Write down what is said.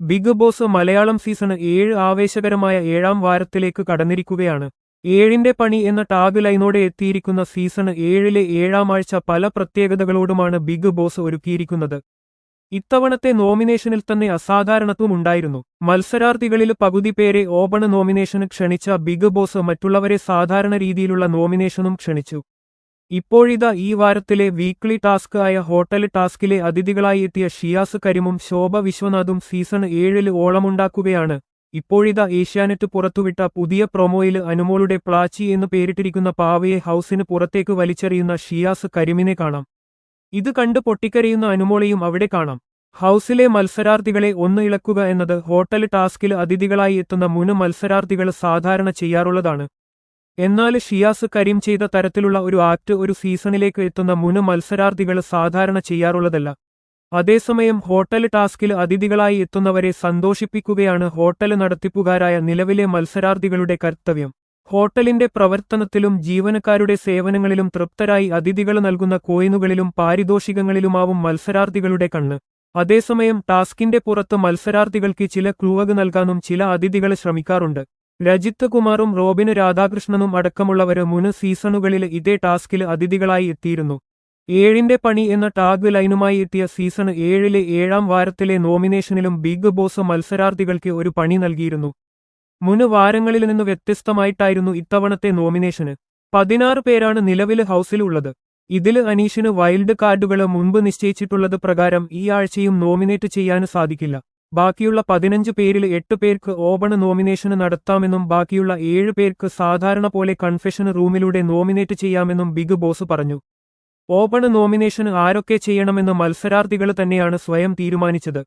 Big boss Malayalam season 7 ആവേശകരമായ 7ാം വാരത്തിലേക്ക് കടന്നിരിക്കുകയാണ്. 7ന്റെ പണി എന്ന ടാഗ് ലൈനോടെ എത്തിയിരിക്കുന്ന സീസൺ 7ലെ 7ാം ആഴ്ച പല പ്രത്യേകതകളോടുമാണ് ബിഗ് ബോസ് ഒരുക്കിയിരിക്കുന്നത്. ഇത്തവണത്തെ നോമിനേഷനിൽ തന്നെ അസാധാരണത്വം ഉണ്ടായിരുന്നു. മത്സരാർത്ഥികളിൽ പകുതി പേരെ ഓപൺ നോമിനേഷന് ക്ഷണിച്ച ബിഗ് ബോസ് മറ്റുള്ളവരെ സാധാരണ രീതിയിലുള്ള നോമിനേഷനും ക്ഷണിച്ചു. ഇപ്പോഴിതാ ഈ വാരത്തിലെ വീക്ക്ലി ടാസ്ക് ആയ ഹോട്ടൽ ടാസ്കിലെ അതിഥികളായി എത്തിയ ഷിയാസ് കരിമും ശോഭ വിശ്വനാഥും സീസൺ 7ൽ ഓളമുണ്ടാക്കുകയാണ്. ഇപ്പോഴിതാ ഏഷ്യാനെറ്റ് പുറത്തുവിട്ട പുതിയ പ്രൊമോയിൽ അനുമോളുടെ പ്ലാച്ചി എന്ന് പേരിട്ടിരിക്കുന്ന പാവയെ ഹൗസിന് പുറത്തേക്ക് വലിച്ചെറിയുന്ന ഷിയാസ് കരിമിനെ കാണാം. ഇത് കണ്ട് പൊട്ടിക്കരയുന്ന അനുമോളെയും അവിടെ കാണാം. ഹൗസിലെ മത്സരാർത്ഥികളെ ഒന്ന് ഇളക്കുക എന്നത് ഹോട്ടൽ ടാസ്കിൽ അതിഥികളായി എത്തുന്ന മുൻ മത്സരാർത്ഥികൾ സാധാരണ ചെയ്യാറുള്ളതാണ്. എന്നാൽ ഷിയാസ് കരീം ചെയ്ത തരത്തിലുള്ള ഒരു ആക്ട് ഒരു സീസണിലേക്ക് എത്തുന്ന മുൻ മത്സരാർത്ഥികൾ സാധാരണ ചെയ്യാറുള്ളതല്ല. അതേസമയം ഹോട്ടൽ ടാസ്കിൽ അതിഥികളായി എത്തുന്നവരെ സന്തോഷിപ്പിക്കുകയാണ് ഹോട്ടൽ നടത്തിപ്പുകാരായ നിലവിലെ മത്സരാർത്ഥികളുടെ കർത്തവ്യം. ഹോട്ടലിന്റെ പ്രവർത്തനത്തിലും ജീവനക്കാരുടെ സേവനങ്ങളിലും തൃപ്തരായി അതിഥികൾ നൽകുന്ന കോയിനുകളിലും പാരിതോഷികങ്ങളിലുമാവും മത്സരാർത്ഥികളുടെ കണ്ണ്. അതേസമയം ടാസ്കിന്റെ പുറത്ത് മത്സരാർത്ഥികൾക്ക് ചില ക്ലൂവക് നൽകാനും ചില അതിഥികൾ ശ്രമിക്കാറുണ്ട്. രജിത്ത് കുമാറും റോബിന് രാധാകൃഷ്ണനും അടക്കമുള്ളവര് മുൻ സീസണുകളിൽ ഇതേ ടാസ്കിൽ അതിഥികളായി എത്തിയിരുന്നു. 7ന്റെ പണി എന്ന ടാഗ് ലൈനുമായി എത്തിയ സീസൺ 7ലെ 7ാം വാരത്തിലെ നോമിനേഷനിലും ബിഗ് ബോസ് മത്സരാർത്ഥികൾക്ക് ഒരു പണി നൽകിയിരുന്നു. മുൻ വാരങ്ങളിൽ നിന്ന് വ്യത്യസ്തമായിട്ടായിരുന്നു ഇത്തവണത്തെ നോമിനേഷന്. 16 പേരാണ് നിലവിൽ ഹൗസിലുള്ളത്. ഇതിൽ അനീഷിന് വൈൽഡ് കാർഡുകൾ മുൻപ് നിശ്ചയിച്ചിട്ടുള്ളത് പ്രകാരം ഈ ആഴ്ചയും നോമിനേറ്റ് ചെയ്യാൻ സാധിക്കില്ല. ബാക്കിയുള്ള 15 പേരിൽ 8 പേർക്ക് ഓപൺ നോമിനേഷന് നടത്താമെന്നും ബാക്കിയുള്ള 7 പേർക്ക് സാധാരണ പോലെ കൺഫെഷൻ റൂമിലൂടെ നോമിനേറ്റ് ചെയ്യാമെന്നും ബിഗ് ബോസ് പറഞ്ഞു. ഓപൺ നോമിനേഷൻ ആരൊക്കെ ചെയ്യണമെന്ന് മത്സരാർത്ഥികൾ തന്നെയാണ് സ്വയം തീരുമാനിച്ചത്.